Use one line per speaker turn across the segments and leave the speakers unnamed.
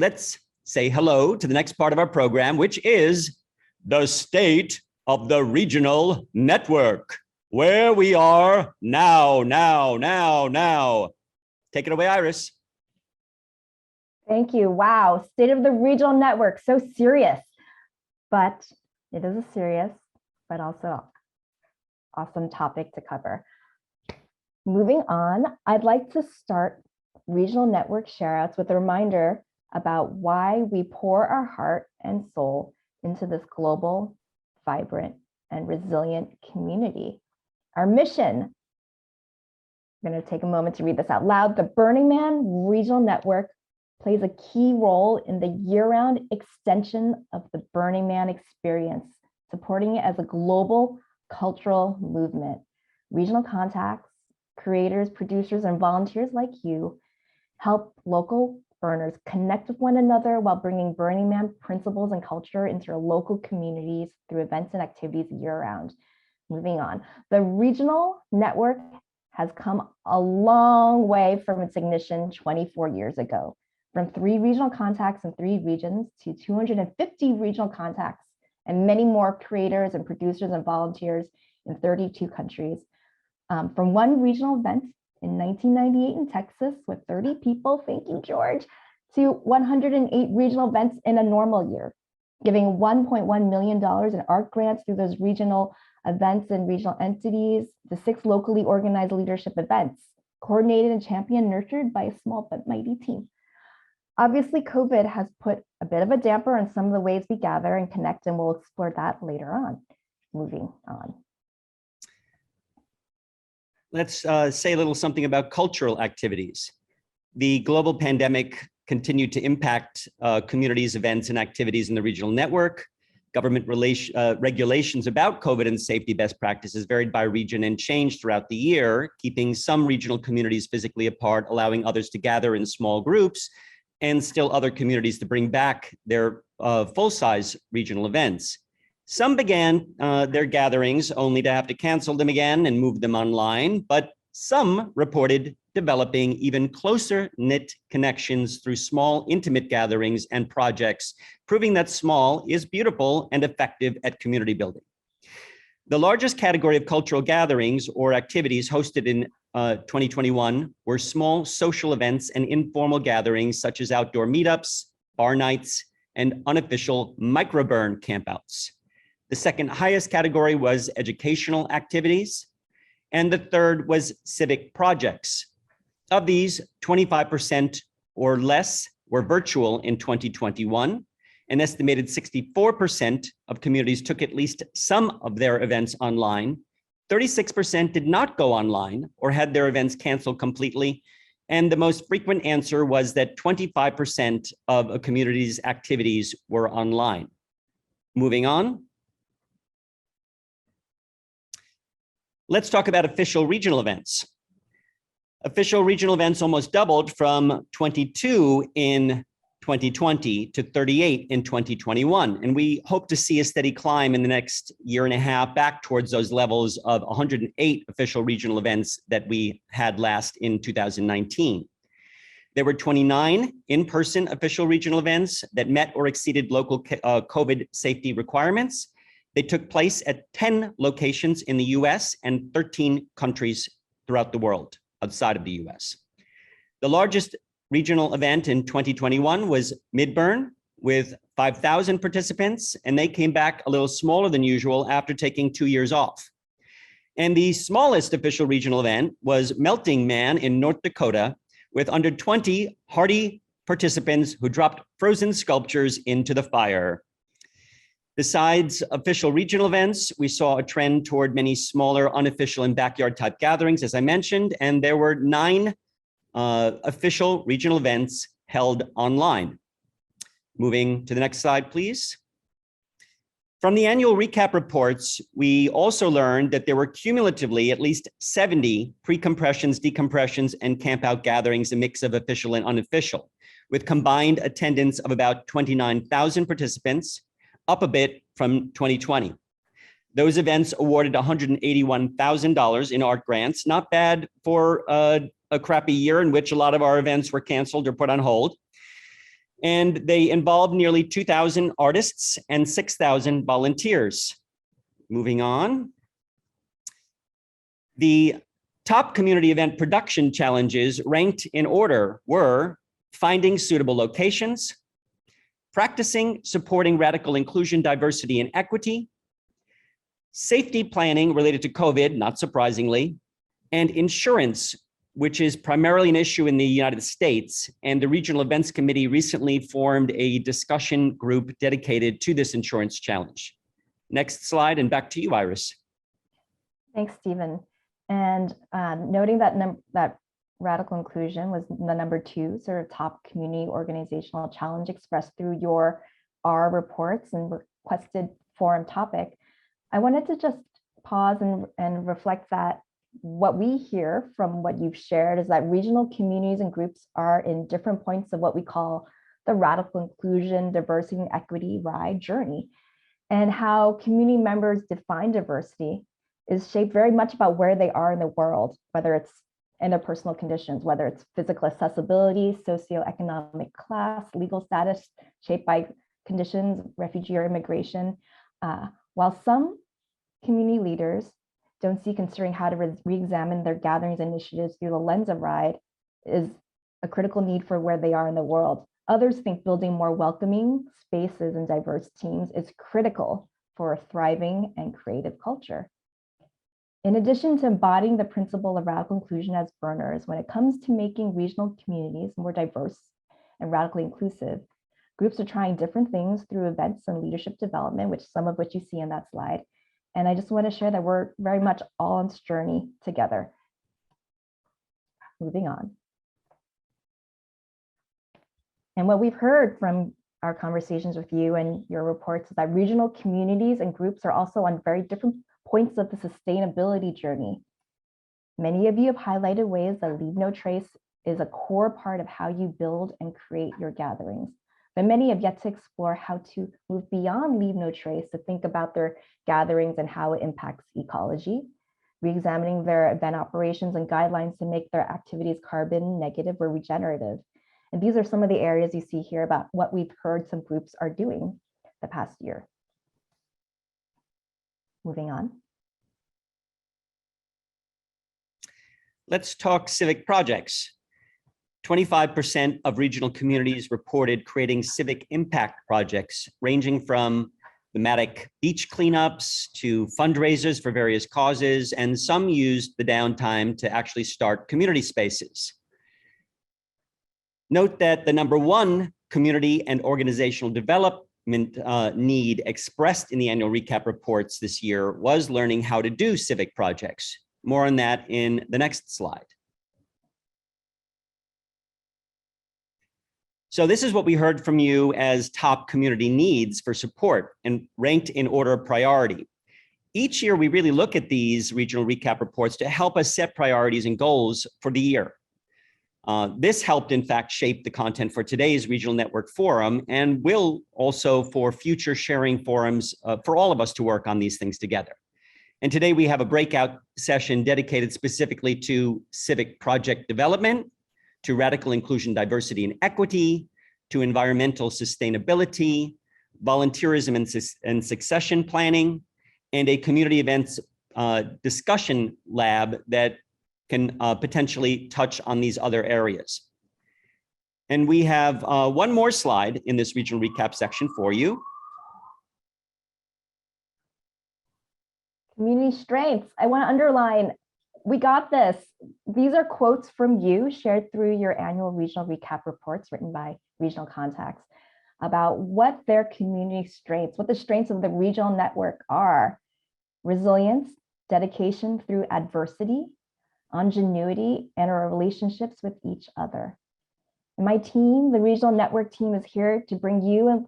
let's say hello to the next part of our program, which is the state of the regional network, where we are now. Take it away, Iris.
Thank you. Wow, state of the regional network, so serious, but it is a serious, but also awesome topic to cover. Moving on, I'd like to start regional network shareouts with a reminder about why we pour our heart and soul into this global, vibrant, and resilient community. Our mission, I'm going to take a moment to read this out loud. The Burning Man Regional Network plays a key role in the year-round extension of the Burning Man experience, supporting it as a global cultural movement. Regional contacts, creators, producers, and volunteers like you help local burners connect with one another while bringing Burning Man principles and culture into their local communities through events and activities year-round. Moving on, the regional network has come a long way from its ignition 24 years ago, from 3 regional contacts in 3 regions to 250 regional contacts and many more creators and producers and volunteers in 32 countries. From one regional event in 1998 in Texas with 30 people, thank you, George, to 108 regional events in a normal year, giving $1.1 million in art grants through those regional events and regional entities, the 6 locally organized leadership events, coordinated and championed, nurtured by a small but mighty team. Obviously, COVID has put a bit of a damper on some of the ways we gather and connect, and we'll explore that later on. Moving on.
Let's say a little something about cultural activities. The global pandemic continued to impact communities, events, and activities in the regional network. Government regulations about COVID and safety best practices varied by region and changed throughout the year, keeping some regional communities physically apart, allowing others to gather in small groups, and still other communities to bring back their full-size regional events. Some began their gatherings only to have to cancel them again and move them online, but some reported developing even closer knit connections through small, intimate gatherings and projects, proving that small is beautiful and effective at community building. The largest category of cultural gatherings or activities hosted in 2021 were small social events and informal gatherings such as outdoor meetups, bar nights, and unofficial microburn campouts. The second highest category was educational activities, and the third was civic projects. Of these, 25% or less were virtual in 2021. An estimated 64% of communities took at least some of their events online. 36% did not go online or had their events canceled completely. And the most frequent answer was that 25% of a community's activities were online. Moving on. Let's talk about official regional events. Official regional events almost doubled from 22 in 2020 to 38 in 2021. And we hope to see a steady climb in the next year and a half back towards those levels of 108 official regional events that we had last in 2019. There were 29 in-person official regional events that met or exceeded local COVID safety requirements. They took place at 10 locations in the US and 13 countries throughout the world outside of the US. The largest regional event in 2021 was Midburn with 5,000 participants, and they came back a little smaller than usual after taking 2 years off. And the smallest official regional event was Melting Man in North Dakota with under 20 hardy participants who dropped frozen sculptures into the fire. Besides official regional events, we saw a trend toward many smaller, unofficial and backyard type gatherings, as I mentioned, and there were 9 official regional events held online. Moving to the next slide, please. From the annual recap reports, we also learned that there were cumulatively at least 70 pre-compressions, decompressions, and campout gatherings, a mix of official and unofficial, with combined attendance of about 29,000 participants, up a bit from 2020. Those events awarded $181,000 in art grants, not bad for a crappy year in which a lot of our events were canceled or put on hold. and they involved nearly 2,000 artists and 6,000 volunteers. Moving on. The top community event production challenges ranked in order were finding suitable locations, practicing supporting radical inclusion, diversity, and equity, safety planning related to COVID, not surprisingly, and insurance, which is primarily an issue in the United States. And the Regional Events Committee recently formed a discussion group dedicated to this insurance challenge. Next slide, and back to you, Iris.
Thanks, Stephen. And noting that that radical inclusion was the #2 sort of top community organizational challenge expressed through our reports and requested forum topic, I wanted to just pause and reflect that what we hear from what you've shared is that regional communities and groups are in different points of what we call the radical inclusion, diversity, and equity ride journey, and how community members define diversity is shaped very much about where they are in the world, whether it's in their personal conditions, whether it's physical accessibility, socioeconomic class, legal status, shaped by conditions, refugee or immigration. While some community leaders don't see considering how to re-examine their gatherings initiatives through the lens of RIDE is a critical need for where they are in the world. Others think building more welcoming spaces and diverse teams is critical for a thriving and creative culture. In addition to embodying the principle of radical inclusion as burners, when it comes to making regional communities more diverse and radically inclusive, groups are trying different things through events and leadership development, which some of which you see in that slide. And I just want to share that we're very much all on this journey together. Moving on. And what we've heard from our conversations with you and your reports is that regional communities and groups are also on very different points of the sustainability journey. Many of you have highlighted ways that Leave No Trace is a core part of how you build and create your gatherings. But many have yet to explore how to move beyond Leave No Trace to think about their gatherings and how it impacts ecology, re-examining their event operations and guidelines to make their activities carbon negative or regenerative. And these are some of the areas you see here about what we've heard some groups are doing the past year. Moving on.
Let's talk civic projects. 25% of regional communities reported creating civic impact projects, ranging from thematic beach cleanups to fundraisers for various causes, and some used the downtime to actually start community spaces. Note that the #1 community and organizational development need expressed in the annual recap reports this year was learning how to do civic projects. More on that in the next slide. So this is what we heard from you as top community needs for support and ranked in order of priority. Each year, we really look at these regional recap reports to help us set priorities and goals for the year. This helped, in fact, shape the content for today's Regional Network Forum and will also for future sharing forums for all of us to work on these things together. And today we have a breakout session dedicated specifically to civic project development, to radical inclusion, diversity, and equity, to environmental sustainability, volunteerism and succession planning, and a community events discussion lab that can potentially touch on these other areas. And we have one more slide in this regional recap section for you.
Community strengths. I want to underline, we got this. These are quotes from you shared through your annual regional recap reports written by regional contacts about what their community strengths, what the strengths of the regional network are. Resilience, dedication through adversity, ingenuity, and our relationships with each other. And my team, the regional network team, is here to bring you and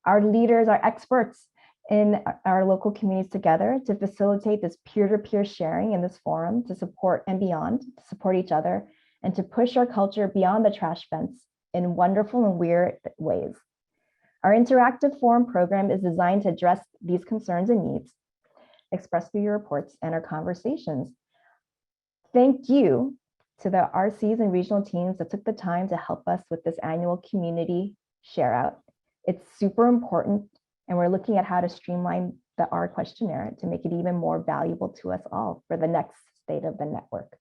our leaders, our experts in our local communities together to facilitate this peer-to-peer sharing in this forum to support and beyond, to support each other, and to push our culture beyond the trash fence in wonderful and weird ways. Our interactive forum program is designed to address these concerns and needs expressed through your reports and our conversations. Thank you to the RCs and regional teams that took the time to help us with this annual community share out. It's super important, and we're looking at how to streamline the R questionnaire to make it even more valuable to us all for the next state of the network.